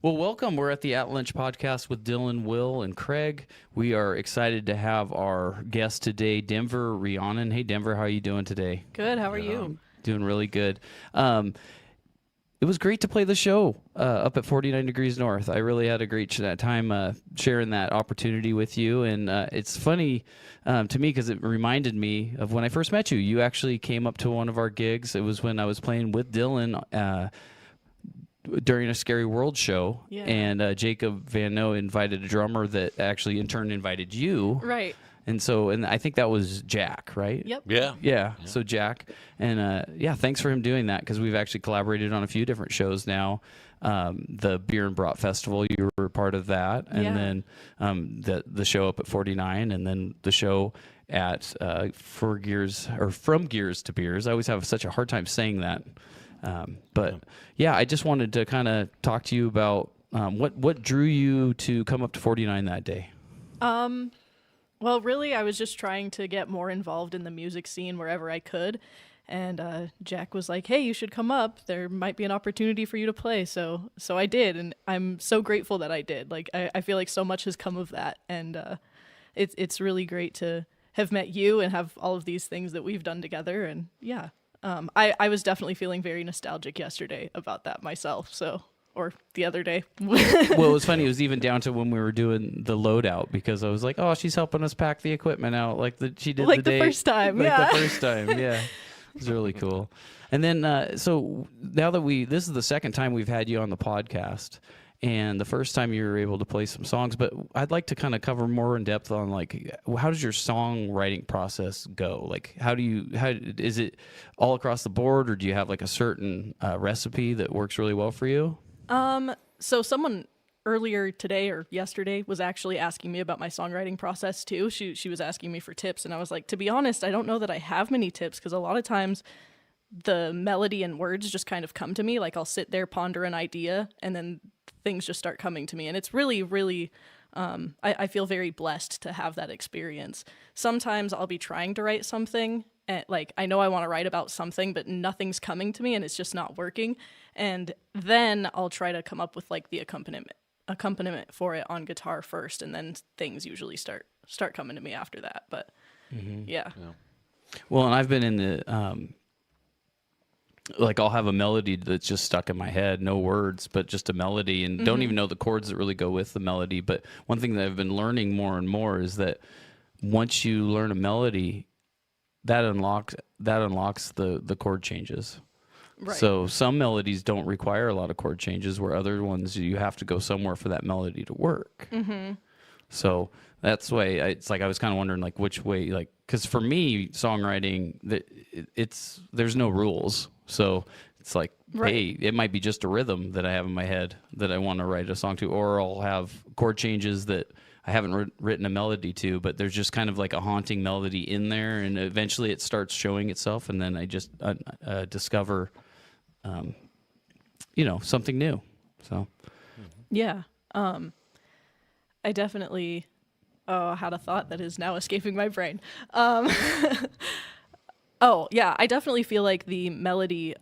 Well, welcome. We're at the At Lunch podcast with Dylan, Will, and Craig. We are excited to have our guest today, Denver Rhiannon. Hey, Denver, how are you doing today? Good. How are you? Doing really good. It was great to play the show up at 49 Degrees North. I really had a great time sharing that opportunity with you. And it's funny to me because it reminded me of when I first met you. You actually came up to one of our gigs. It was when I was playing with Dylan during a Scary World show. Yeah. And Jacob Van Noe invited a drummer that actually in turn invited you. Right. And I think that was Jack, right? Yep. Yeah. So Jack, and thanks for him doing that because we've actually collaborated on a few different shows now. The Beer and Brat Festival, you were part of that, and then the show up at 49, and then the show at From Gears to Beers. I always have such a hard time saying that, I just wanted to kind of talk to you about what drew you to come up to 49 that day. Well, really, I was just trying to get more involved in the music scene wherever I could. And Jack was like, hey, you should come up. There might be an opportunity for you to play. So I did. And I'm so grateful that I did. Like, I feel like so much has come of that. And it's really great to have met you and have all of these things that we've done together. And yeah, I was definitely feeling very nostalgic yesterday about that myself. Or the other day. Well, it was funny. It was even down to when we were doing the loadout because I was like, oh, she's helping us pack the equipment out she did like the day. First time. The first time, yeah. It was really cool. And then, so now that this is the second time we've had you on the podcast, and the first time you were able to play some songs, but I'd like to kind of cover more in depth on like, how does your songwriting process go? Like, how is it all across the board, or do you have like a certain recipe that works really well for you? So someone earlier today or yesterday was actually asking me about my songwriting process too. She was asking me for tips, and I was like, to be honest, I don't know that I have many tips because a lot of times the melody and words just kind of come to me. Like I'll sit there, ponder an idea, and then things just start coming to me. And it's really, really, I feel very blessed to have that experience. Sometimes I'll be trying to write something and like I know I want to write about something, but nothing's coming to me and it's just not working. And then I'll try to come up with like the accompaniment for it on guitar first, and then things usually start coming to me after that. But yeah. Well, and I've been in the like I'll have a melody that's just stuck in my head, no words, but just a melody, and don't even know the chords that really go with the melody. But one thing that I've been learning more and more is that once you learn a melody, that unlocks the chord changes. Right. So some melodies don't require a lot of chord changes, where other ones you have to go somewhere for that melody to work. So that's why it's like I was kind of wondering like which way, like, because for me songwriting there's no rules. So it's like, hey, it might be just a rhythm that I have in my head that I want to write a song to, or I'll have chord changes that I haven't written a melody to, but there's just kind of like a haunting melody in there, and eventually it starts showing itself, and then I just discover, something new. So, yeah, I definitely had a thought that is now escaping my brain. Oh yeah, I definitely feel like the melody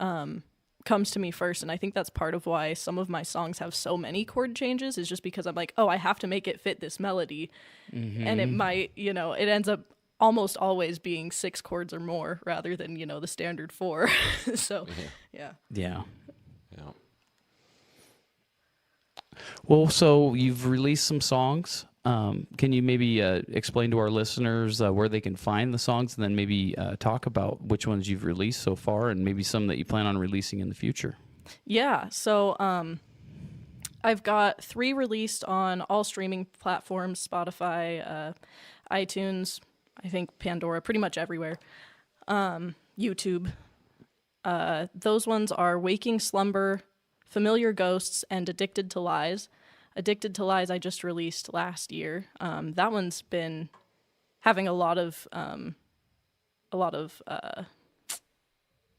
comes to me first, and I think that's part of why some of my songs have so many chord changes, is just because I'm like, oh, I have to make it fit this melody. And it might, it ends up almost always being 6 chords or more rather than, the standard 4. So yeah. Well, so you've released some songs. Can you maybe explain to our listeners where they can find the songs, and then maybe talk about which ones you've released so far and maybe some that you plan on releasing in the future? Yeah, so I've got 3 released on all streaming platforms, Spotify, iTunes, I think Pandora, pretty much everywhere, YouTube. Those ones are Waking Slumber, Familiar Ghosts, and Addicted to Lies. Addicted to Lies I just released last year. That one's been having a lot of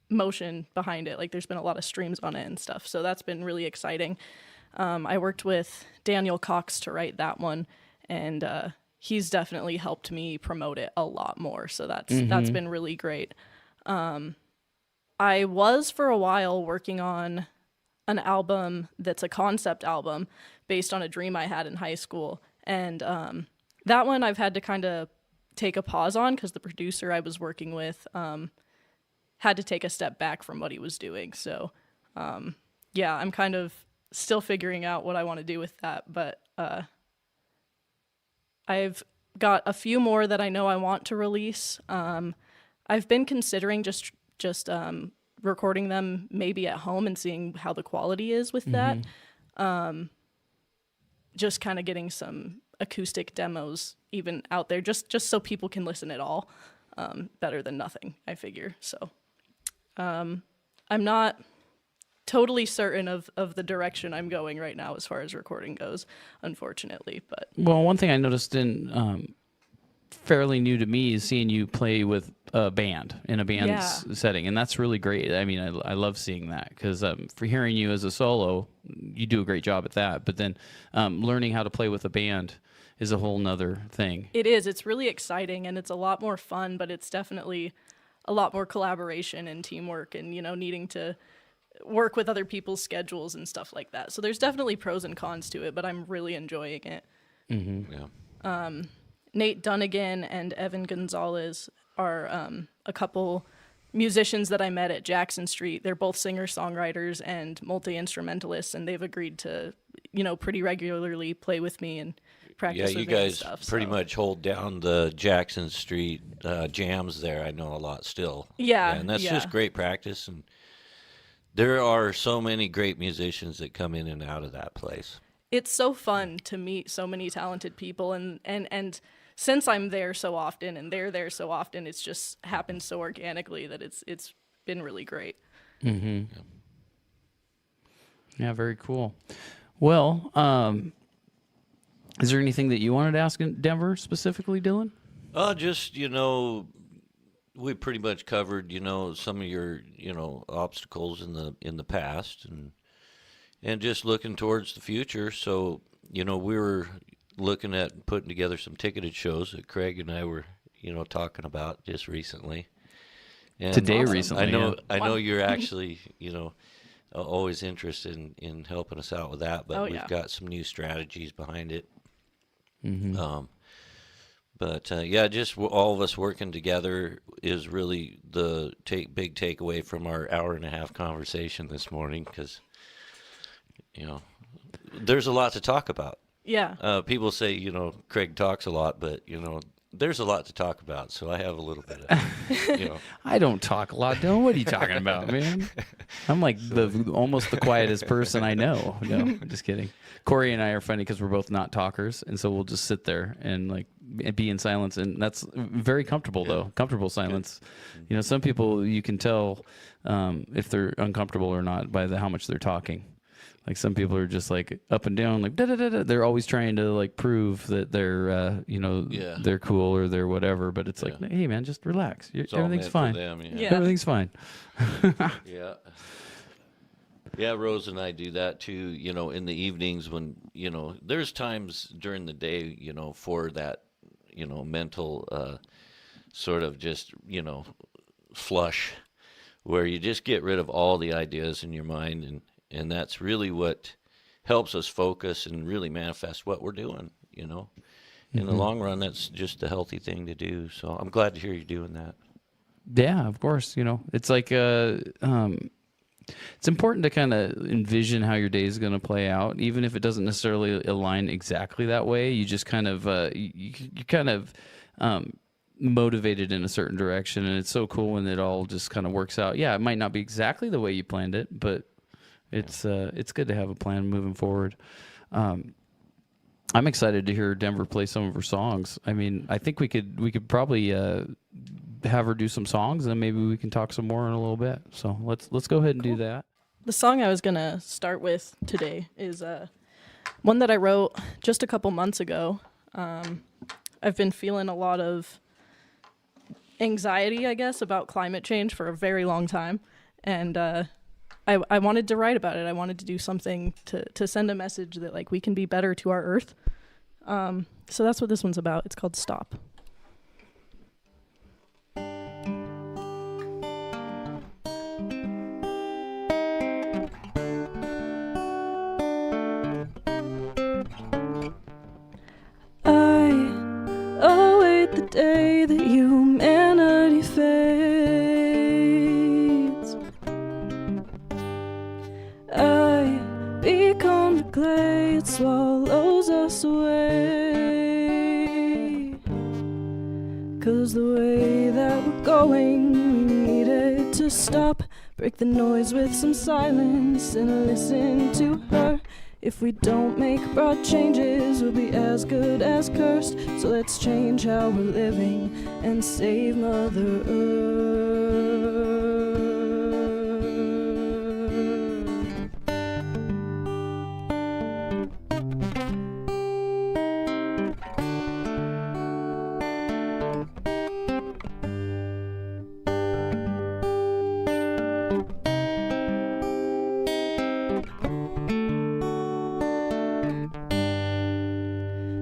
motion behind it. Like there's been a lot of streams on it and stuff. So that's been really exciting. I worked with Daniel Cox to write that one, and he's definitely helped me promote it a lot more. So that's been really great. I was for a while working on an album that's a concept album based on a dream I had in high school. And that one I've had to kind of take a pause on because the producer I was working with had to take a step back from what he was doing. So yeah, I'm kind of still figuring out what I want to do with that. But I've got a few more that I know I want to release. I've been considering just recording them maybe at home and seeing how the quality is with that. Just kind of getting some acoustic demos even out there, just so people can listen at all. Better than nothing, I figure. So I'm not totally certain of the direction I'm going right now as far as recording goes, unfortunately. But Well, one thing I noticed in fairly new to me is seeing you play with a band in a band's setting, and that's really great. I mean, I love seeing that because for hearing you as a solo, you do a great job at that. But then learning how to play with a band is a whole nother thing. it is. It's really exciting and it's a lot more fun, but it's definitely a lot more collaboration and teamwork and, needing to work with other people's schedules and stuff like that. So there's definitely pros and cons to it, but I'm really enjoying it. Yeah. Nate Dunnigan and Evan Gonzalez are a couple musicians that I met at Jackson Street. They're both singer-songwriters and multi-instrumentalists, and they've agreed to, pretty regularly play with me and practice Yeah, with you me and guys stuff. pretty so. much hold down the Jackson Street jams there. I know a lot still. Yeah, And that's yeah. just great practice. And there are so many great musicians that come in and out of that place. It's so fun to meet so many talented people, and since I'm there so often and they're there so often, it's just happened so organically that it's been really great. Yeah, very cool. Well, is there anything that you wanted to ask in Denver specifically, Dylan? Just, we pretty much covered, some of your, obstacles in the past and just looking towards the future. So, we were looking at putting together some ticketed shows that Craig and I were, talking about just recently. And Today, awesome. Recently, I know you're actually, always interested in helping us out with that, but we've got some new strategies behind it. But just all of us working together is really the big takeaway from our hour-and-a-half conversation this morning because, there's a lot to talk about. Yeah. People say, Craig talks a lot, but, there's a lot to talk about, so I have a little bit of, I don't talk a lot, Dylan. What are you talking about, man? I'm like almost the quietest person I know. No, I'm just kidding. Corey and I are funny because we're both not talkers, and so we'll just sit there and be in silence, and that's very comfortable though. Comfortable silence. Good. Some people you can tell if they're uncomfortable or not by how much they're talking. Like some people are just up and down, da da da da. They're always trying to prove that they're they're cool or they're whatever. But it's hey man, just relax. Everything's fine. Them, Everything's fine. Yeah. Yeah, Rose and I do that too, in the evenings when, there's times during the day, for that, mental sort of just, flush where you just get rid of all the ideas in your mind. And that's really what helps us focus and really manifest what we're doing, In the long run, that's just a healthy thing to do. So I'm glad to hear you doing that. Yeah, of course. It's it's important to kind of envision how your day is going to play out, even if it doesn't necessarily align exactly that way. You just kind of motivated in a certain direction, and it's so cool when it all just kind of works out. Yeah, it might not be exactly the way you planned it, but it's good to have a plan moving forward. I'm excited to hear Denver play some of her songs. I mean, I think we could probably have her do some songs, and maybe we can talk some more in a little bit. So let's go ahead and do that. The song I was gonna start with today is one that I wrote just a couple months ago. I've been feeling a lot of anxiety, I guess, about climate change for a very long time, and I wanted to write about it. I wanted to do something to send a message that we can be better to our earth. So that's what this one's about. It's called Stop. away, it swallows us away. 'Cause the way that we're going, we need it to stop. Break the noise with some silence and listen to her. If we don't make broad changes, we'll be as good as cursed. So let's change how we're living and save Mother Earth.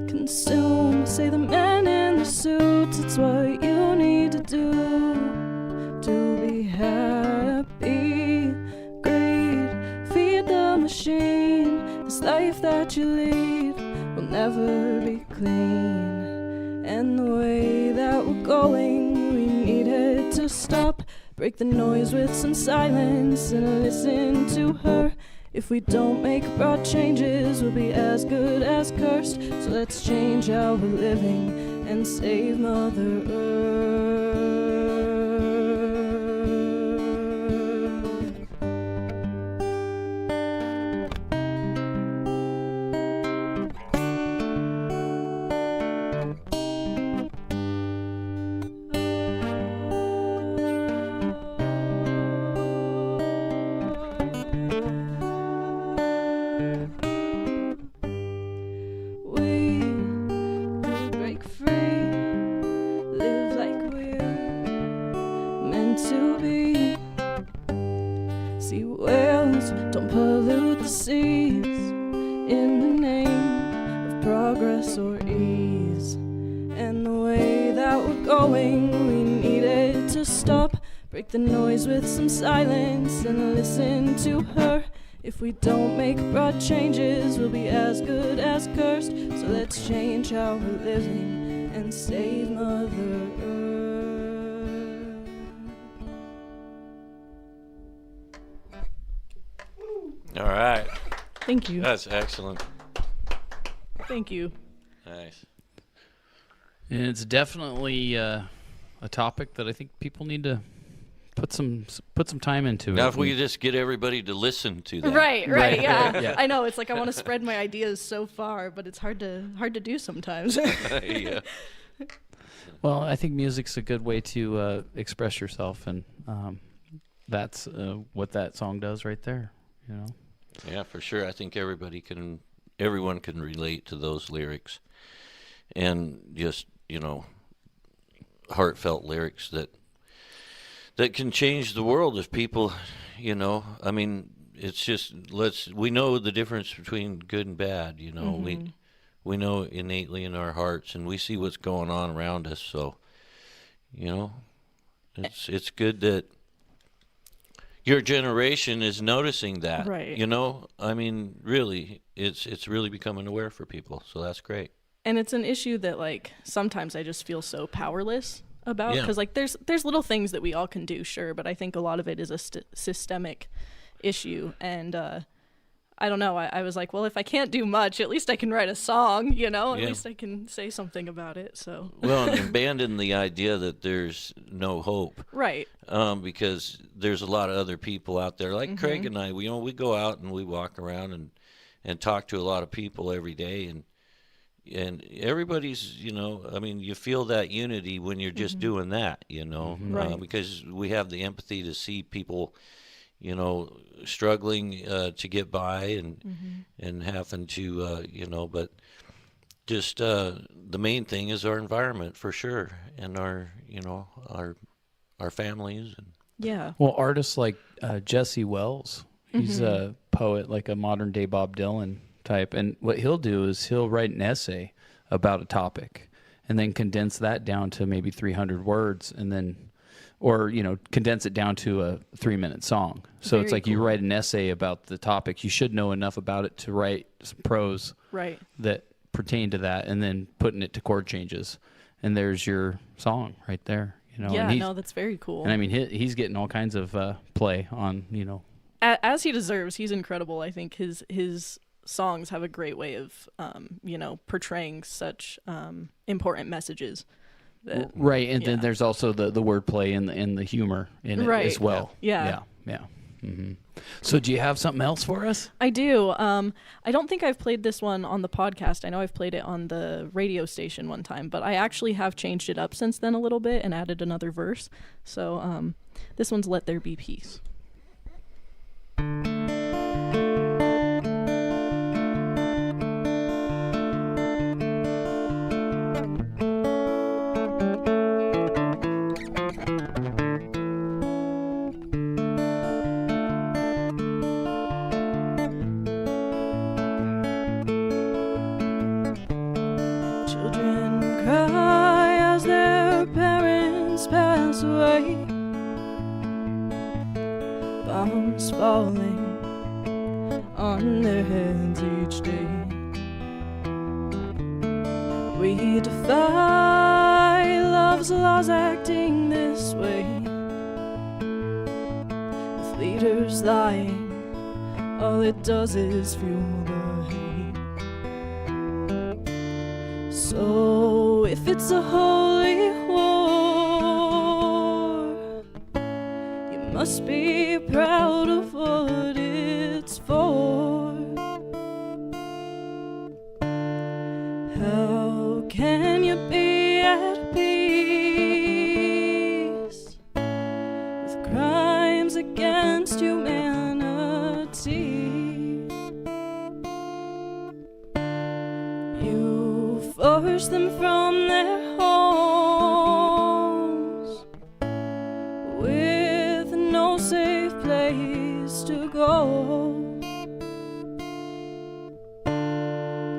Consume, say the men in the suits, it's what you need to do to be happy. Greed, feed the machine. This life that you lead will never be clean. And the way that we're going, we need it to stop. Break the noise with some silence and listen to her. If we don't make broad changes, we'll be as good as cursed. So let's change how we're living and save Mother Earth. To be. See whales don't pollute the seas in the name of progress or ease. And the way that we're going, we need it to stop. Break the noise with some silence and listen to her. If we don't make broad changes, we'll be as good as cursed. So let's change how we're living and save Mother Earth. All right. Thank you. That's excellent. Thank you. Nice. And it's definitely a topic that I think people need to put some time into. Now, if we could just get everybody to listen to that. Right, Right. yeah. Yeah. I know, it's like I want to spread my ideas so far, but it's hard to do sometimes. Yeah. Well, I think music's a good way to express yourself, and that's what that song does right there. You know. Yeah, for sure. I think everyone can relate to those lyrics, and just, heartfelt lyrics that can change the world if people, I mean, it's just, we know the difference between good and bad, Mm-hmm. we know innately in our hearts, and we see what's going on around us. So, it's good that your generation is noticing that. Right. I mean, really, it's really becoming aware for people. So that's great. And it's an issue that, like, sometimes I just feel so powerless about, Yeah. because like there's little things that we all can do, sure, but I think a lot of it is a systemic issue. And I don't know, I was like, well, if I can't do much, at least I can write a song, at Yeah. least I can say something about it. So Well, and abandon the idea that there's no hope. right. Because there's a lot of other people out there, like Craig and I. We go out and we walk around and talk to a lot of people every day, and everybody's, I mean, you feel that unity when you're just doing that, Right. because we have the empathy to see people, struggling to get by and having to, but just the main thing is our environment, for sure, and our families. And Yeah. Well, artists like Jesse Wells, he's a poet, like a modern day Bob Dylan type, and what he'll do is he'll write an essay about a topic and then condense that down to maybe 300 words, and then or condense it down to a 3-minute song. So it's Very like you cool. write an essay about the topic, you should know enough about it to write some prose Right. that pertain to that, and then putting it to chord changes, and there's your song right there. Yeah, and no, that's very cool. and I mean, he's getting all kinds of play on, As he deserves. He's incredible. I think his songs have a great way of, portraying such important messages. Right, and then there's also the wordplay and the humor in it as well. Yeah. Mm-hmm. So do you have something else for us? I do. I don't think I've played this one on the podcast. I know I've played it on the radio station one time, but I actually have changed it up since then a little bit and added another verse. So this one's Let There Be Peace. Bombs falling on their heads each day. We defy love's laws acting this way. With leaders lying, all it does is fuel the hate. So if it's a holy war, you must be proud of what it's for. How can you be at peace with crimes against humanity? You force them from their homes with no safe place to go.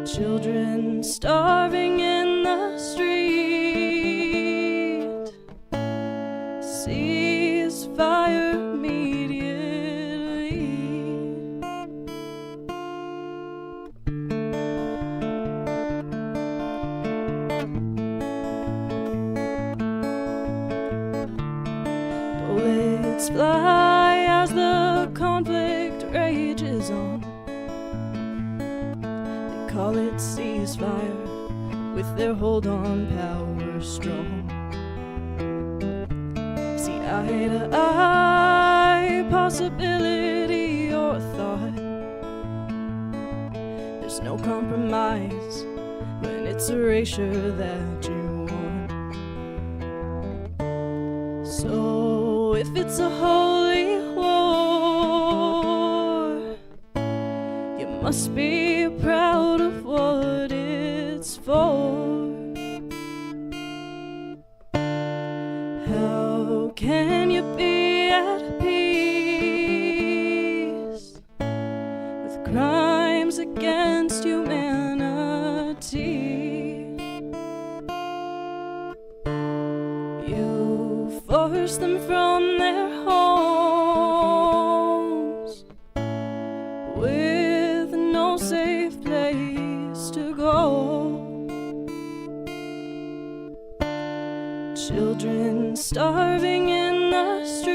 Children starving in the street. Cease fire immediately. Bullets fly as the conflict rages on. They call it ceasefire with their hold on power strong. See eye to eye, possibility or thought. There's no compromise when it's erasure that you want. So if it's a holy war, you must be proud of what it's for. How can you be at peace with crimes against humanity? You force them from their homes with no safe place to go. Children starving in the street.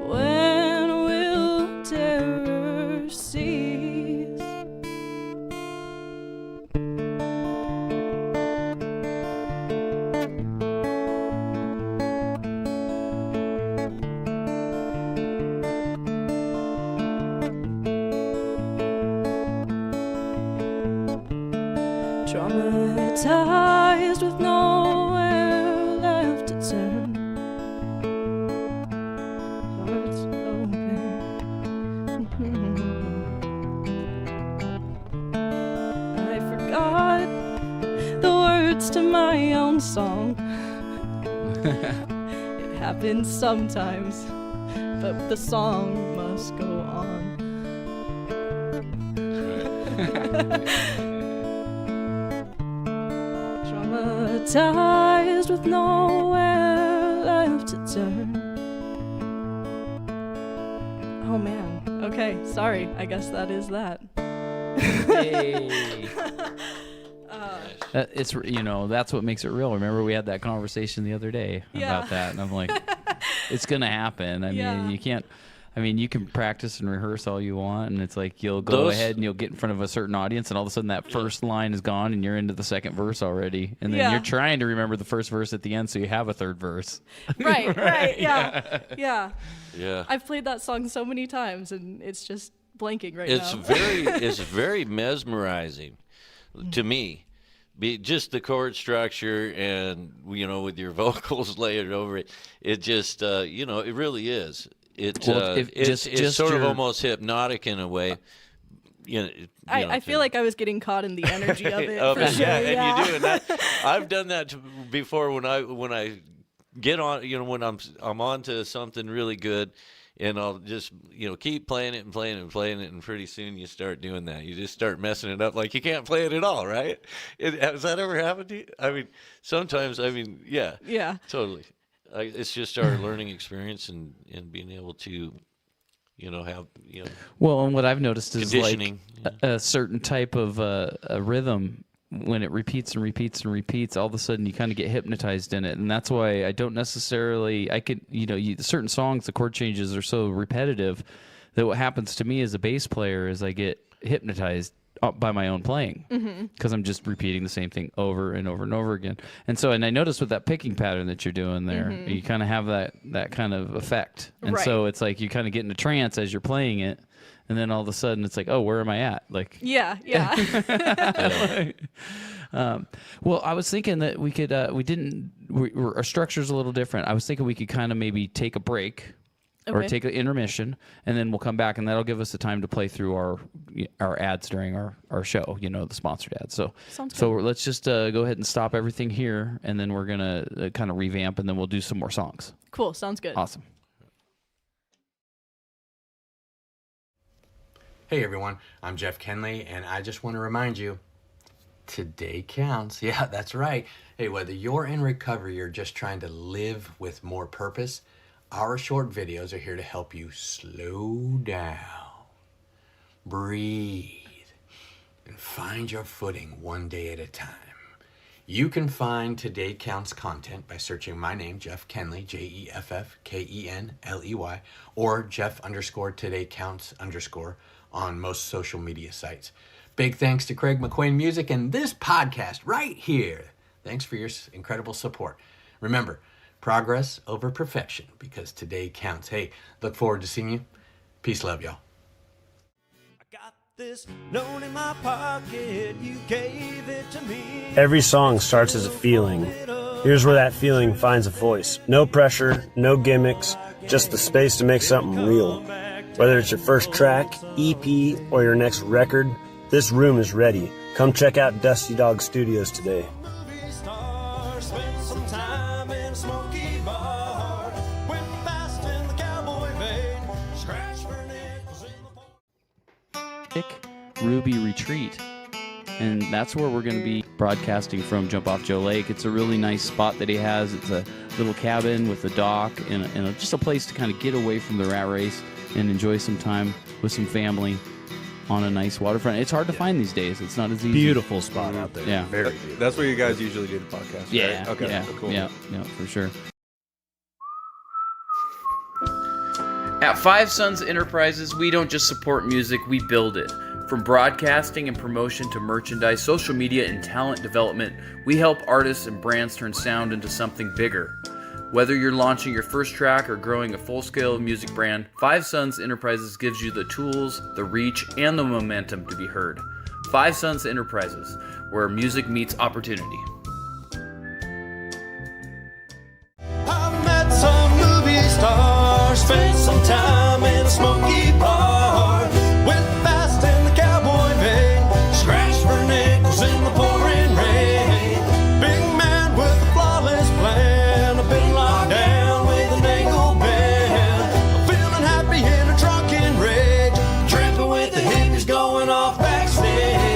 When will terror cease? Traumatized with nowhere left to turn. Hearts open. I forgot the words to my own song. It happens sometimes, but the song must go on. Traumatized with nowhere left to turn. Oh man. Okay, sorry. I guess that is that. Hey. It's that's what makes it real. Remember we had that conversation the other day about that, and I'm like, it's gonna happen. I mean, you can't. I mean, you can practice and rehearse all you want, and it's like you'll go ahead and you'll get in front of a certain audience, and all of a sudden that first line is gone, and you're into the second verse already, and then you're trying to remember the first verse at the end, so you have a third verse. Right, yeah. Yeah. I've played that song so many times, and it's just blanking now. It's very mesmerizing to me. Just the chord structure and, with your vocals layered over it, it just, it really is. It's sort of almost hypnotic in a way. I feel like I was getting caught in the energy of it. For sure. Yeah, and you do. And I've done that before when I get on, when I'm on to something really good, and I'll just, keep playing it and playing it and playing it, and pretty soon you start doing that. You just start messing it up like you can't play it at all, right? Has that ever happened to you? I mean, sometimes, yeah. Yeah. Totally. It's just our learning experience and being able to, have, Well, and what I've noticed is conditioning. like a certain type of a rhythm, when it repeats and repeats and repeats, all of a sudden you kind of get hypnotized in it. And that's why I don't necessarily, certain songs, the chord changes are so repetitive that what happens to me as a bass player is I get hypnotized by my own playing, because I'm just repeating the same thing over and over and over again. And so, and I noticed with that picking pattern that you're doing there, you kind of have that kind of effect. And so it's like you kind of get in a trance as you're playing it. And then all of a sudden it's like, oh, where am I at? Like, yeah. Well, I was thinking that we could, our structure's a little different. I was thinking we could kind of maybe take a break or take an intermission, and then we'll come back, and that'll give us the time to play through our ads during our show, the sponsored ads. So let's just go ahead and stop everything here, and then we're going to kind of revamp, and then we'll do some more songs. Cool. Sounds good. Awesome. Hey everyone, I'm Jeff Kenley, and I just want to remind you, today counts. Yeah, that's right. Hey, whether you're in recovery or just trying to live with more purpose, our short videos are here to help you slow down, breathe, and find your footing one day at a time. You can find Today Counts content by searching my name, Jeff Kenley, JEFFKENLEY, or Jeff_Today_Counts_ on most social media sites. Big thanks to Craig McQuain Music and this podcast right here. Thanks for your incredible support. Remember, progress over perfection, because today counts. Hey, look forward to seeing you. Peace, love, y'all. I got this note in my pocket, you gave it to me. Every song starts as a feeling. Here's where that feeling finds a voice. No pressure, no gimmicks, just the space to make something real. Whether it's your first track, EP, or your next record, this room is ready. Come check out Dusty Dog Studios today. Rustic Ruby Retreat, and that's where we're going to be broadcasting from Jump Off Joe Lake. It's a really nice spot that he has. It's a little cabin with a dock and just a place to kind of get away from the rat race and enjoy some time with some family on a nice waterfront. It's hard to find these days. It's not as easy. Beautiful spot out there. Yeah. Very beautiful. That's where you guys usually do the podcast, Yeah. right? Okay. Yeah. Cool. Yeah, for sure. At Five Sons Enterprises, we don't just support music, we build it. From broadcasting and promotion to merchandise, social media, and talent development, we help artists and brands turn sound into something bigger. Whether you're launching your first track or growing a full-scale music brand, Five Sons Enterprises gives you the tools, the reach, and the momentum to be heard. Five Sons Enterprises, where music meets opportunity. I've met some movie stars, spent some time in a smoky bar, went fast in the cowboy vein, scratched for nickels in the pouring rain. Big man with a flawless plan, I've been locked down with an ankle band. I'm feeling happy in a drunken rage, tramping with the hippies going off backstage.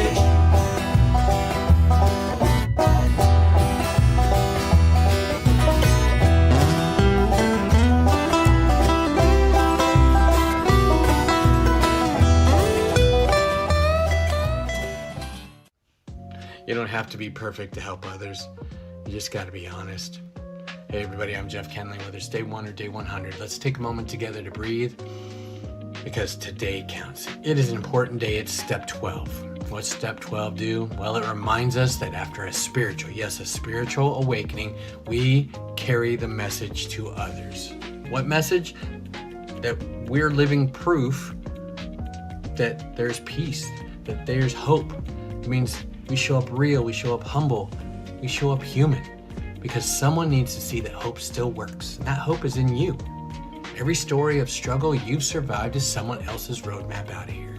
You don't have to be perfect to help others. You just got to be honest. Hey everybody, I'm Jeff Kenley. Whether it's day 1 or day 100, let's take a moment together to breathe because today counts. It is an important day. It's step 12. What's step 12 do? Well, it reminds us that after a spiritual awakening, we carry the message to others. What message? That we're living proof that there's peace, that there's hope. It means we show up real, we show up humble, we show up human, because someone needs to see that hope still works. And that hope is in you. Every story of struggle you've survived is someone else's roadmap out of here.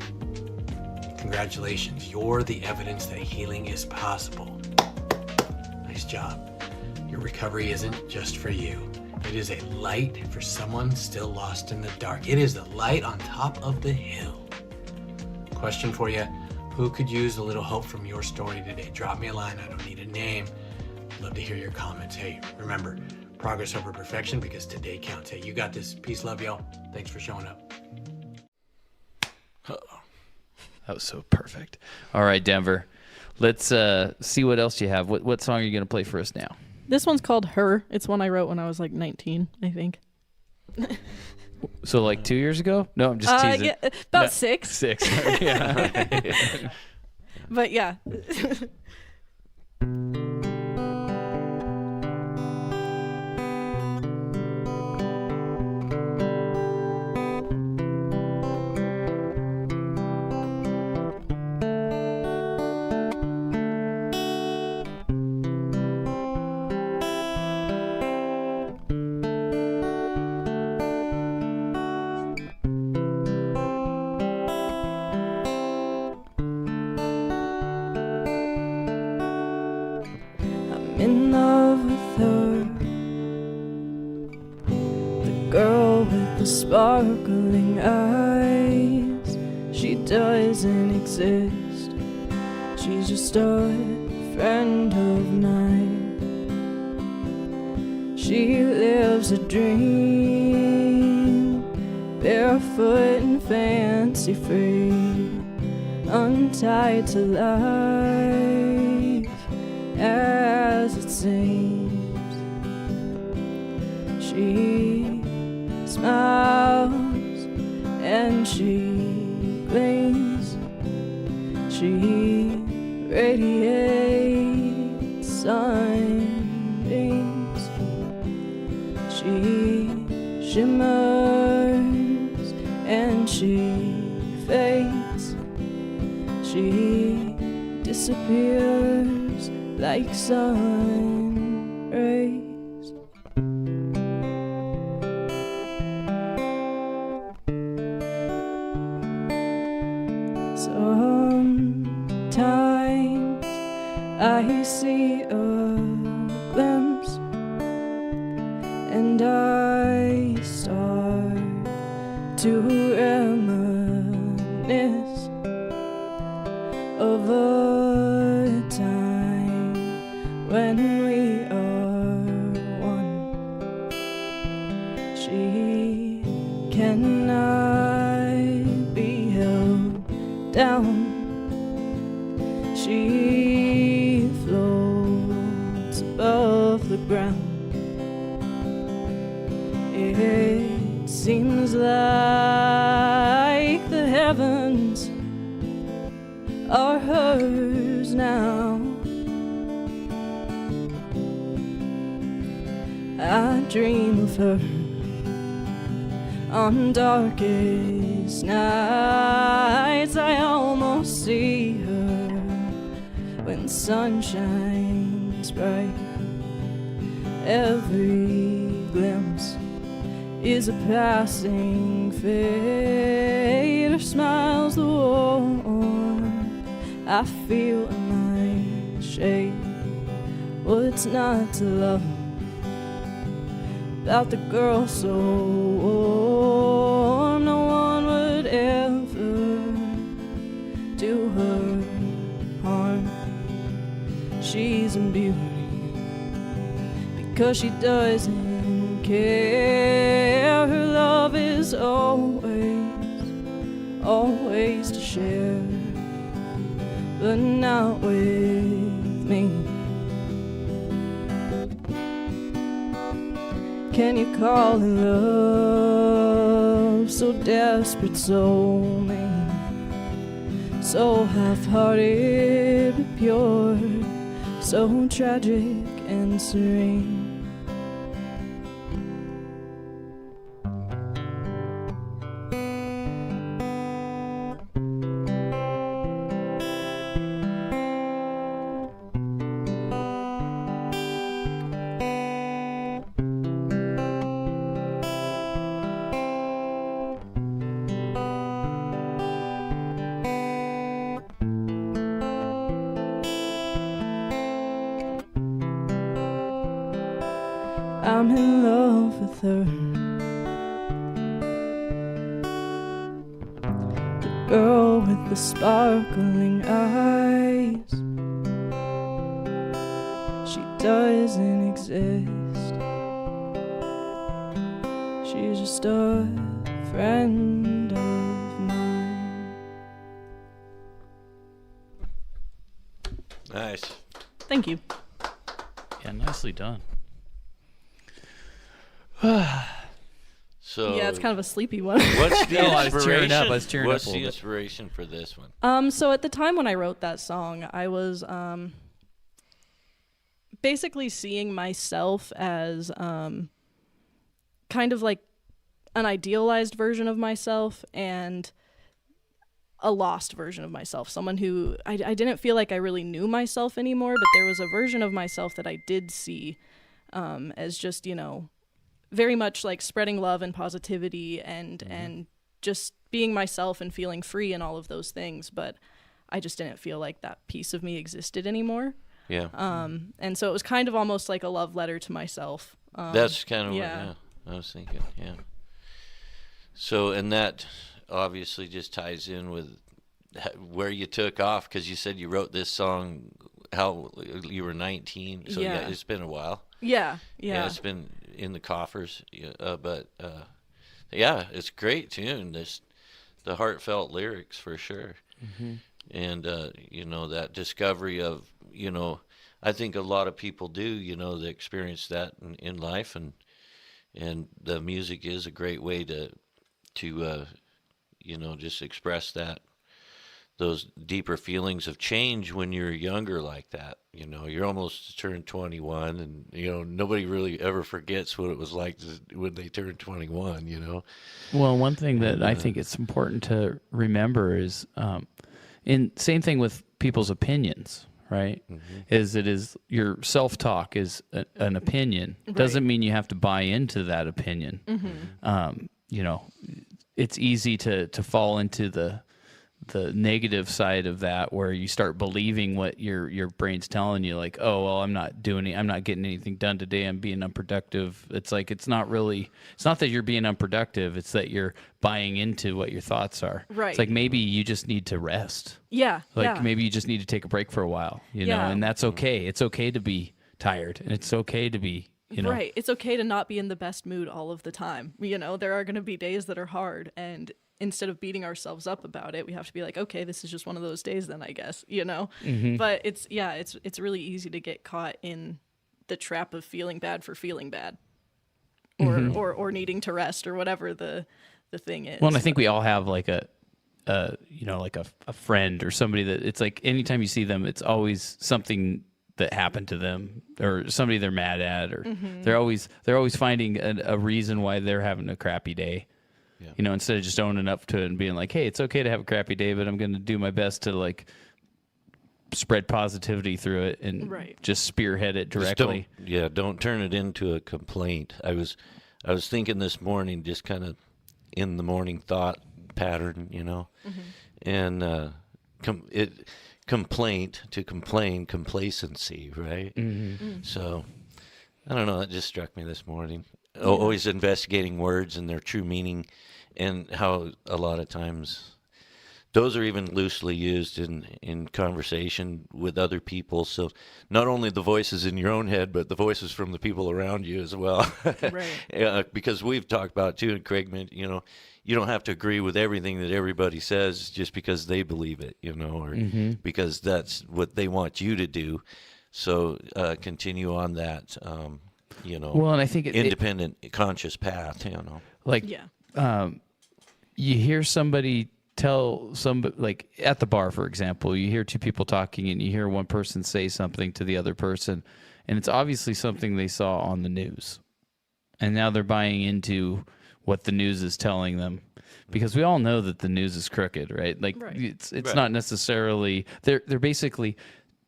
Congratulations, you're the evidence that healing is possible. Nice job. Your recovery isn't just for you. It is a light for someone still lost in the dark. It is the light on top of the hill. Question for you, who could use a little hope from your story today? Drop me a line, I don't need a name. Love to hear your comments. Hey, remember, progress over perfection, because today counts. Hey, you got this. Peace, love, y'all. Thanks for showing up. That was so perfect. All right, Denver. Let's see what else you have. What song are you going to play for us now? This one's called Her. It's one I wrote when I was like 19, I think. So like 2 years ago? No, I'm just teasing. Yeah, about 6. 6. Yeah. But yeah. In love with her, the girl with the sparkling eyes. She doesn't exist, she's just a friend of mine. She lives a dream, barefoot and fancy free, untied to life as it seems. She smiles and she gleams. She radiates sunbeams. She shimmers and she fades. She disappears like sun rays. Sometimes I see a glimpse and I start to reminisce of a time when we are one. She cannot be held down. She floats above the ground. It seems like the heavens are hers now. I dream of her on darkest nights. I almost see her when sun shines bright. Every glimpse is a passing fade. Her smile's the warm I feel in my shade. What's not to love about the girl so warm? No one would ever do her harm. She's in beauty because she doesn't care. Her love is always to share, but not with me. Can you call it love love so desperate, so mean, so half-hearted but pure, so tragic and serene. I'm in love with her, the girl with the sparkling eyes. She doesn't exist, she's just a friend of mine. Nice. Thank you. Yeah, nicely done. So Yeah, it's kind of a sleepy one. what's the No, I was tearing inspiration? up. I was tearing What's up a the little bit. inspiration for this one? So at the time when I wrote that song, I was basically seeing myself as kind of like an idealized version of myself and a lost version of myself. Someone who I didn't feel like I really knew myself anymore, but there was a version of myself that I did see as just, very much like spreading love and positivity and just being myself and feeling free and all of those things. But I just didn't feel like that piece of me existed anymore. Yeah. And so it was kind of almost like a love letter to myself. That's kind of yeah. what I was thinking. Yeah. So, and that obviously just ties in with where you took off, because you said you wrote this song how you were 19. So yeah, it's been a while. Yeah. It's been in the coffers, but yeah, it's a great tune. The heartfelt lyrics for sure, and that discovery of I think a lot of people do they experience that in life, and the music is a great way to just express those deeper feelings of change when you're younger like that. You're almost turned 21, and nobody really ever forgets what it was like when they turned 21. Well, one thing that I think it's important to remember is, same thing with people's opinions, right? Is your self-talk is an opinion. Right. Doesn't mean you have to buy into that opinion. It's easy to fall into the negative side of that, where you start believing what your brain's telling you, like, oh, well, I'm not getting anything done today, I'm being unproductive. It's like, it's not that you're being unproductive, it's that you're buying into what your thoughts are. Right. It's like, maybe you just need to rest. Yeah. Maybe you just need to take a break for a while, know, and that's okay. It's okay to be tired, and it's okay to be, Right. It's okay to not be in the best mood all of the time. There are going to be days that are hard, and instead of beating ourselves up about it, we have to be like, okay, this is just one of those days then, I guess, But it's really easy to get caught in the trap of feeling bad for feeling bad, or needing to rest, or whatever the thing is. Well, and I think we all have like a friend or somebody that it's like, anytime you see them, it's always something that happened to them, or somebody they're mad at, or they're always finding a reason why they're having a crappy day. Yeah. Instead of just owning up to it and being like, hey, it's okay to have a crappy day, but I'm going to do my best to like spread positivity through it and just spearhead it directly. Don't turn it into a complaint. I was thinking this morning, just kind of in the morning thought pattern, and complaint to complain, complacency, right? So I don't know, that just struck me this morning. Always investigating words and their true meaning, and how a lot of times those are even loosely used in conversation with other people. So not only the voices in your own head, but the voices from the people around you as well. Right. Because we've talked about too, and Craig mentioned, you don't have to agree with everything that everybody says just because they believe it, or because that's what they want you to do. So continue on that. Well, and I think independent, conscious path, like, you hear somebody tell somebody, like at the bar, for example, you hear two people talking and you hear one person say something to the other person, and it's obviously something they saw on the news. And now they're buying into what the news is telling them, because we all know that the news is crooked, right? Like it's not necessarily, they're basically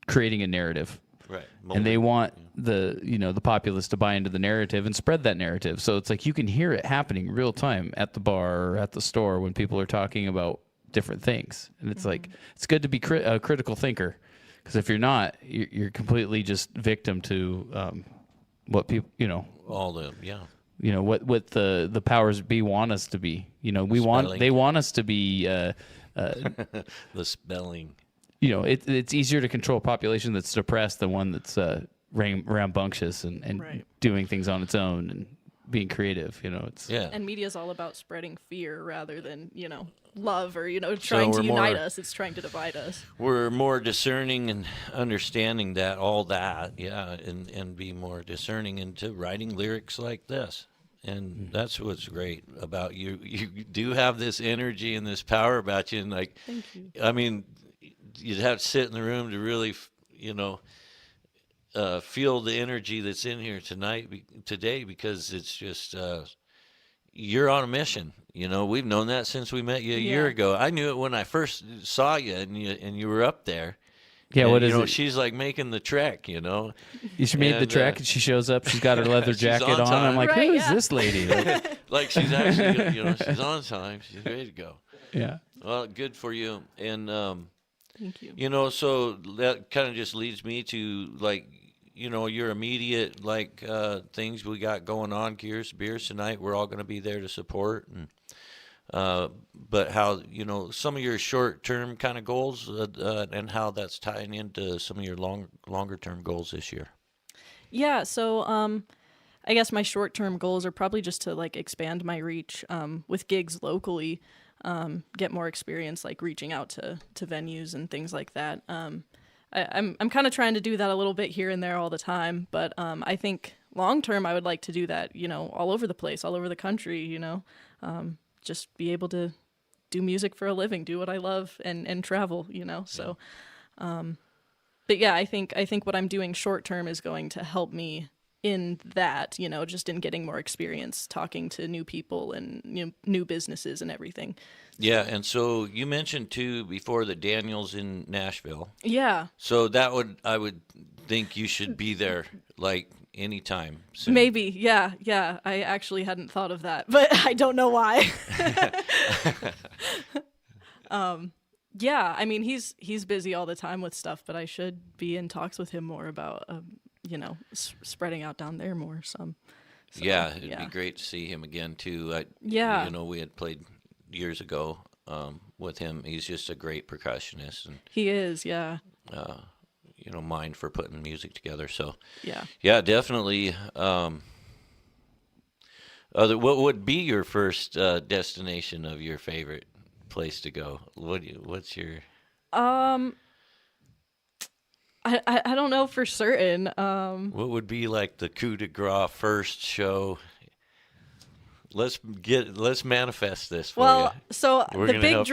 creating a narrative. Right. And they want the populace to buy into the narrative and spread that narrative. So it's like you can hear it happening real time at the bar or at the store when people are talking about different things. And it's like, it's good to be a critical thinker, because if you're not, you're completely just victim to what people, all the what the powers that be want us to be. They want us to be the spelling. It's easier to control a population that's depressed than one that's rambunctious and doing things on its own and being creative. And media is all about spreading fear rather than love or trying to unite us. It's trying to divide us. We're more discerning and understanding that all that, and be more discerning into writing lyrics like this. And that's what's great about you. You do have this energy and this power about you, and thank you. I mean, you'd have to sit in the room to really, feel the energy that's in here today, because it's just you're on a mission. We've known that since we met you a year ago. I knew it when I first saw you, and you were up there. Yeah, and, what is it? She's like making the trek. She made the trek, and she shows up. She's got her leather jacket on. I'm like, who is this lady? Like she's actually, she's on time. She's ready to go. Yeah. Well, good for you. And thank you. So that kind of just leads me to your immediate things we got going on. Gears Beers tonight. We're all going to be there to support, and but how some of your short-term kind of goals and how that's tying into some of your longer-term goals this year. Yeah. So I guess my short-term goals are probably just to expand my reach with gigs locally, get more experience reaching out to venues and things like that. I'm kind of trying to do that a little bit here and there all the time, but I think long term I would like to do that, all over the place, all over the country, just be able to do music for a living, do what I love, and travel, So, but yeah, I think what I'm doing short term is going to help me in that, just in getting more experience talking to new people and new businesses and everything. Yeah, and so you mentioned too before that Daniel's in Nashville. Yeah. So I would think you should be there anytime soon. Maybe, yeah. I actually hadn't thought of that, but I don't know why. Yeah, I mean he's busy all the time with stuff, but I should be in talks with him more about spreading out down there more some. So, yeah, it'd be great to see him again too. We had played years ago with him. He's just a great percussionist, and he is, yeah. Mind for putting music together. So yeah, definitely. What would be your first destination of your favorite place to go? What's your? I don't know for certain. What would be the coup de grace first show? Let's manifest this for you. Well, so the big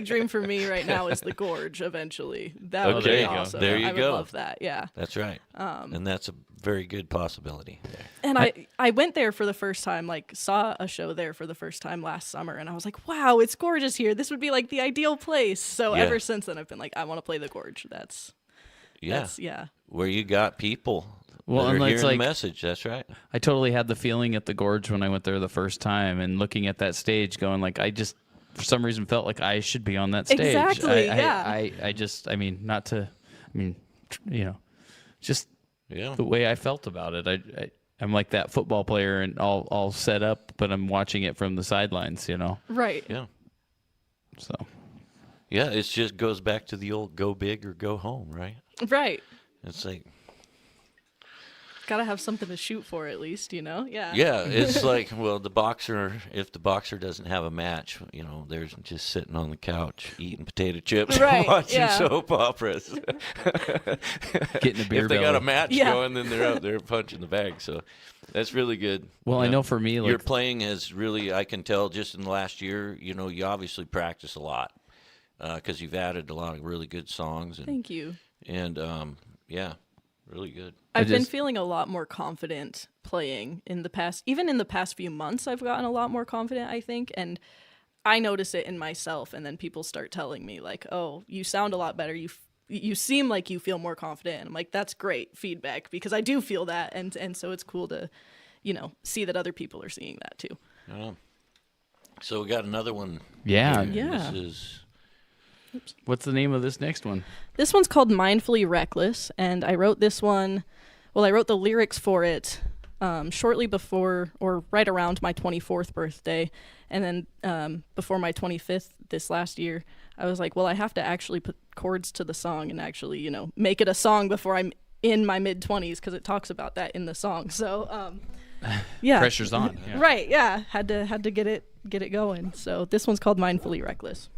dream for me right now is the Gorge. Eventually, that would be awesome. There you I would love that. Yeah, that's right. And that's a very good possibility there. And I went there for the first time, saw a show there for the first time last summer, and I was like, wow, it's gorgeous here. This would be the ideal place. So ever since then, I've been I want to play the Gorge. That's where you got people. Well, and hearing the message. That's right. I totally had the feeling at the Gorge when I went there the first time, and looking at that stage, going I just for some reason felt like I should be on that stage. Exactly. Just the way I felt about it. I'm like that football player and all set up, but I'm watching it from the sidelines. Right. Yeah. So. Yeah, it just goes back to the old go big or go home, right? Right. It's Gotta have something to shoot for at least, you know? Yeah. Yeah, it's like, well, the boxer, if the boxer doesn't have a match, you know, there's just sitting on the couch eating potato chips Right, and watching yeah. soap operas. Getting a beer If they got belly. a match Yeah. going, then they're out there punching the bag. So that's really good. Well, I know for me, your like, playing has really, I can tell just in the last year, you know, you obviously practice a lot because you've added a lot of really good songs. And, Thank you. And yeah, really good. I've been just- feeling a lot more confident playing in the past, even in the past few months, I've gotten a lot more confident, I think. And I notice it in myself. And then people start telling me like, oh, you sound a lot better. You seem like you feel more confident. And I'm like, that's great feedback because I do feel that. And so it's cool to, you know, see that other people are seeing that too. So we got another one. Yeah. here. Yeah. This is What's the name of this next one? This one's called Mindfully Reckless. And I wrote this one, well, I wrote the lyrics for it shortly before or right around my 24th birthday. And then before my 25th this last year, I was like, well, I have to actually put chords to the song and actually, you know, make it a song before I'm in my mid-20s because it talks about that in the song. So, yeah. Pressure's on. Yeah. Right, yeah. Had to get it going. So this one's called Mindfully Reckless.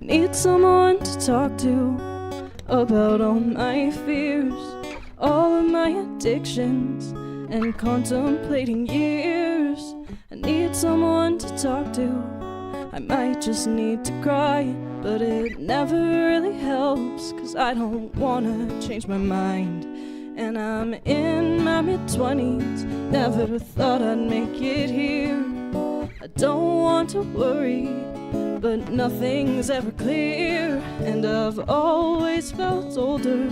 Need someone to talk to about all my fears, all of my addictions, and contemplating years. I need someone to talk to. I might just need to cry, but it never really helps, 'cause I don't wanna change my mind. And I'm in my mid-20s, never thought I'd make it here. I don't want to worry, but nothing's ever clear. And I've always felt older,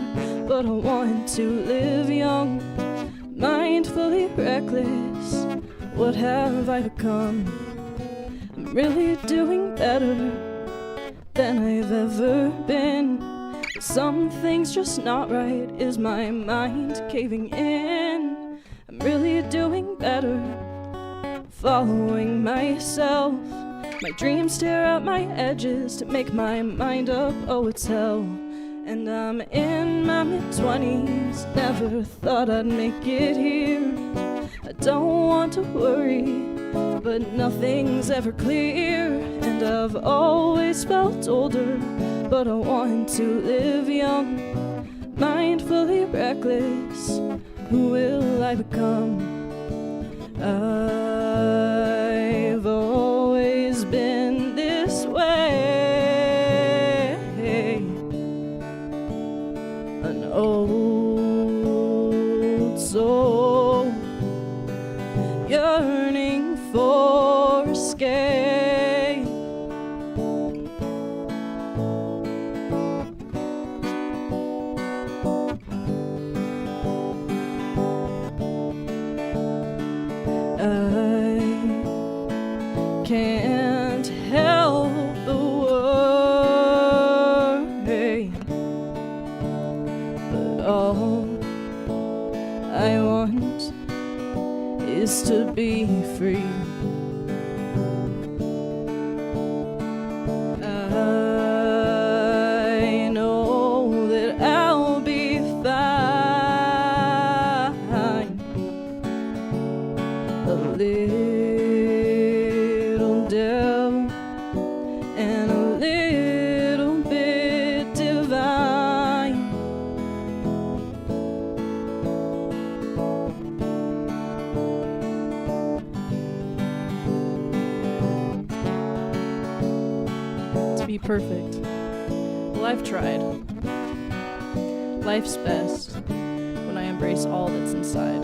but I want to live young, mindfully reckless. What have I become? I'm really doing better than I've ever been. Something's just not right. Is my mind caving in? I'm really doing better, following myself. My dreams tear out my edges to make my mind up, oh it's hell. And I'm in my mid-20s, never thought I'd make it here. I don't want to worry, but nothing's ever clear. And I've always felt older, but I want to live young, mindfully reckless. Who will I become? I've always been this way, an old soul yearning for escape. I can't help the worry, but all I want is to be free. I know that I'll be fine. A little devil and a little bit divine. To be perfect, well, I've tried. Life's best when I embrace all that's inside.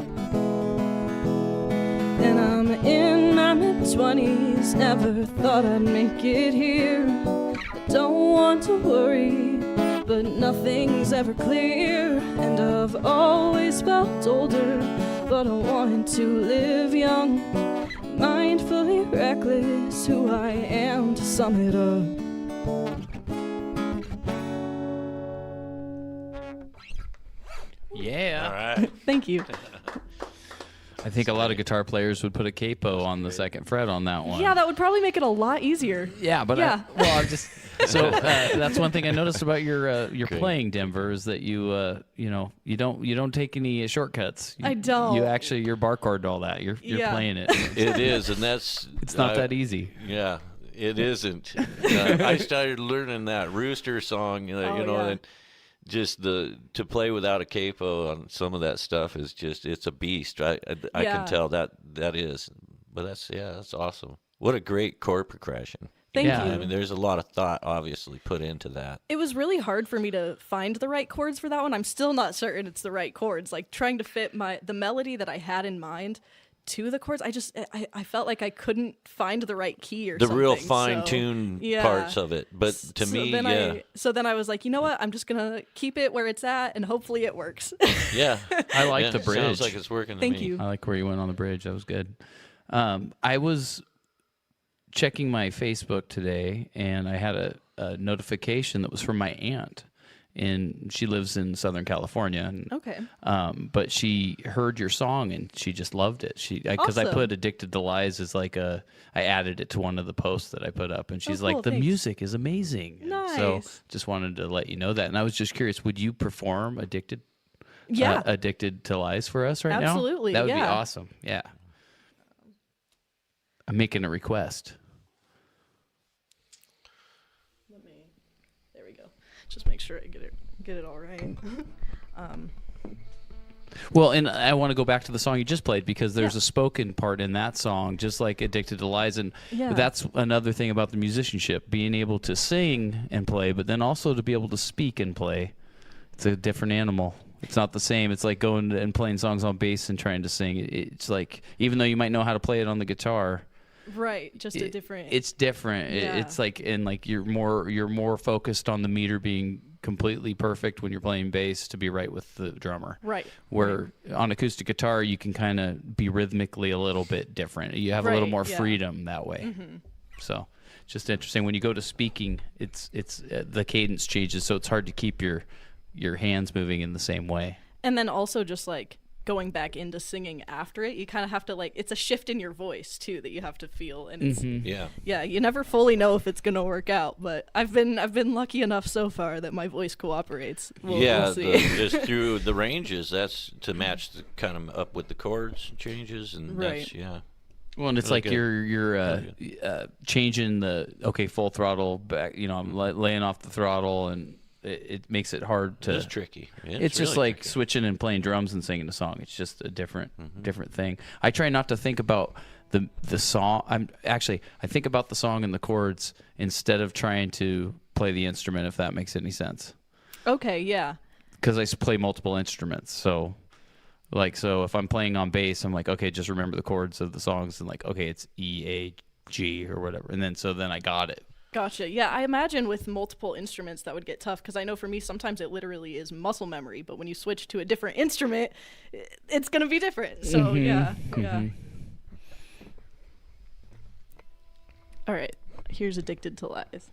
And I'm in my mid-20s, never thought I'd make it here. I don't want to worry, but nothing's ever clear. And I've always felt older, but I want to live young, mindfully reckless. Who I am, to sum it up. Yeah. all right. Thank you. I think a lot of guitar players would put a capo on the second fret on that one. Yeah, that would probably make it a lot easier. Yeah, but Yeah. I'm just so that's one thing I noticed about your playing, Denver, is that you don't take any shortcuts. I don't. You actually you're bar chord all that. You're Yeah. playing it. It is, and that's It's not that easy. Yeah, it isn't. I started learning that Rooster song, Oh, and yeah. just to play without a capo on some of that stuff is just it's a beast. I Yeah. can tell that is, but that's awesome. What a great chord progression. Thank Yeah. you. I mean, there's a lot of thought obviously put into that. It was really hard for me to find the right chords for that one. I'm still not certain it's the right chords. Like trying to fit the melody that I had in mind to the chords. I felt like I couldn't find the right key or The something. real so, fine-tuned yeah. parts of it, but to me, So then I was like, you know what? I'm just gonna keep it where it's at, and hopefully it works. yeah. I like Yeah, the bridge. Sounds like it's working. Thank to me. you. I like where you went on the bridge. That was good. I was checking my Facebook today, and I had a notification that was from my aunt, and she lives in Southern California. And, Okay. but she heard your song and she just loved it. Because I Awesome. put "Addicted to Lies" as I added it to one of the posts that I put up, and she's cool, like, "The thanks. music is amazing." So Nice. just wanted to let you know that. And I was just curious, would you perform "Addicted"? Yeah. Addicted to Lies for us right now? Absolutely, That would be yeah. awesome. Yeah. I'm making a request. There we go. Just make sure I get it all right. Well, and I want to go back to the song you just played because there's Yeah. a spoken part in that song, just like "Addicted to Lies." And Yeah. that's another thing about the musicianship, being able to sing and play, but then also to be able to speak and play. It's a different animal. It's not the same. It's like going and playing songs on bass and trying to sing. It's like, even though you might know how to play it on the guitar, Right. Just a different. it's different. Yeah. It's like, and like you're more focused on the meter being completely perfect when you're playing bass to be right with the drummer. Right. Where on acoustic guitar you can kind of be rhythmically a little bit different. You have a little Right, more yeah. freedom that way. So just interesting. When you go to speaking, it's the cadence changes, so it's hard to keep your hands moving in the same way. And then also just like going back into singing after it, you kind of have to it's a shift in your voice too that you have to feel, and it's Yeah. you never fully know if it's gonna work out, but I've been lucky enough so far that my voice cooperates. We'll see. Just through the ranges, that's to match the kind of up with the chords changes, and Right. that's Well, and it's Really like good. you're changing the full throttle back. I'm laying off the throttle, and it makes it hard to. it's tricky. It's just really like tricky. switching and playing drums and singing a song. It's just a different thing. I try not to think about the song. I think about the song and the chords instead of trying to play the instrument, if that makes any sense. Okay, yeah. Because I play multiple instruments, so if I'm playing on bass, I'm like, okay, just remember the chords of the songs, and like, okay, it's E, A, G, or whatever, and then I got it. Gotcha. Yeah, I imagine with multiple instruments that would get tough, because I know for me sometimes it literally is muscle memory, but when you switch to a different instrument, it's going to be different. So, yeah. All right, here's Addicted to Lies.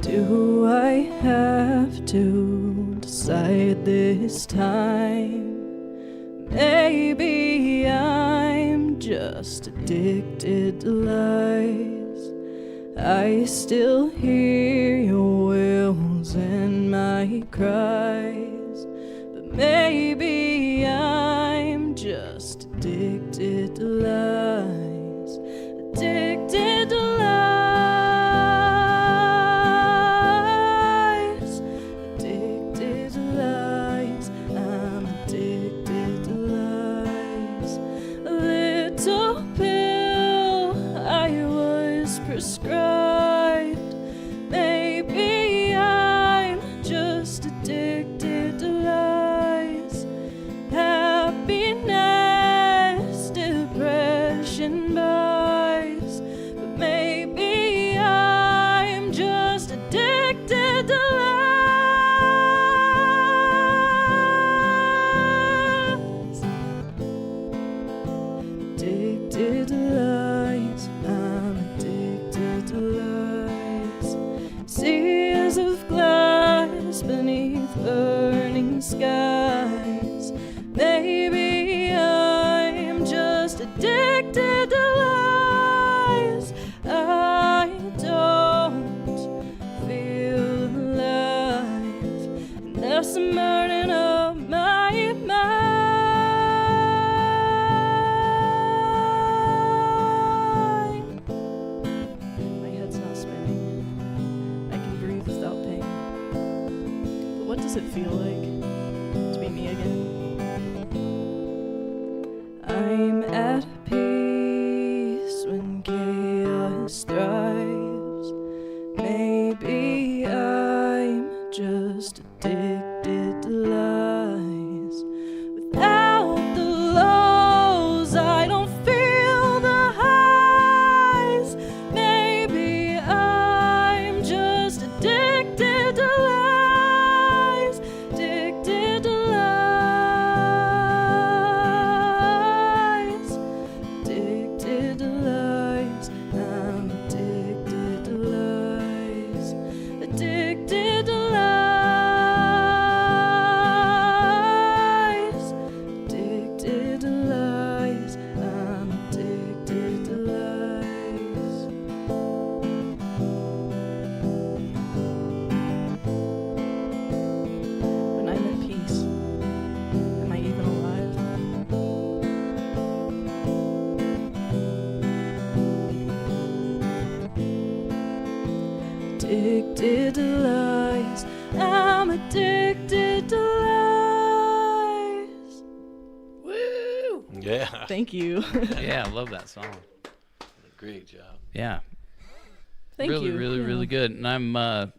Do I have to decide this time? Maybe I'm just addicted to lies. I still hear your wails and my cries, but maybe I'm just addicted to lies. Addicted to lies. Addicted to lies. I'm addicted to lies. A little pill I was prescribed. Maybe I'm just addicted to lies. Happiness, depression buys, but maybe I'm just addicted to lies. Addicted to lies. feel like to be me again. I'm at peace when chaos thrives. Maybe I'm just addicted to lies. Without the lows, I don't feel the highs. Maybe I'm just addicted to lies. Addicted to lies. Addicted to lies. I'm addicted to lies. Addicted to lies. Addicted to lies. I'm addicted to lies. When I'm at peace, am I even alive? Addicted to lies. I'm addicted to lies. Woo! Yeah. Thank you. Yeah, I love that song. Great job. Yeah. Thank really, you. really, Yeah. really good. And I'm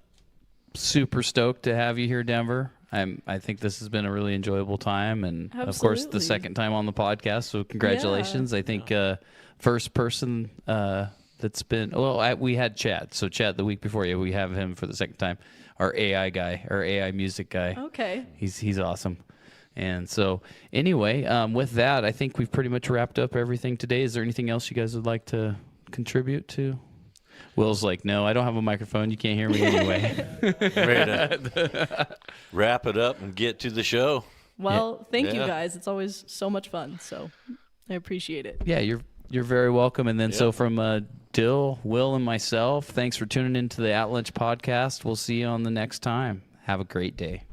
super stoked to have you here, Denver. I think this has been a really enjoyable time, and of course the Absolutely. second time on the podcast. So congratulations! I think first person that's been we had Chad. So Chad the week before, yeah, we have him for the second time. Our AI guy, our AI music guy. Okay. He's awesome. And so anyway, with that, I think we've pretty much wrapped up everything today. Is there anything else you guys would like to contribute to? Will's like, no, I don't have a microphone. You can't hear me anyway. Ready to wrap it up and get to the show. Well, thank you Yeah. guys. It's always so much fun. So I appreciate it. Yeah, you're very welcome. And then so from Dill, Will, and myself, thanks for tuning into the At Lunch podcast. We'll see you on the next time. Have a great day.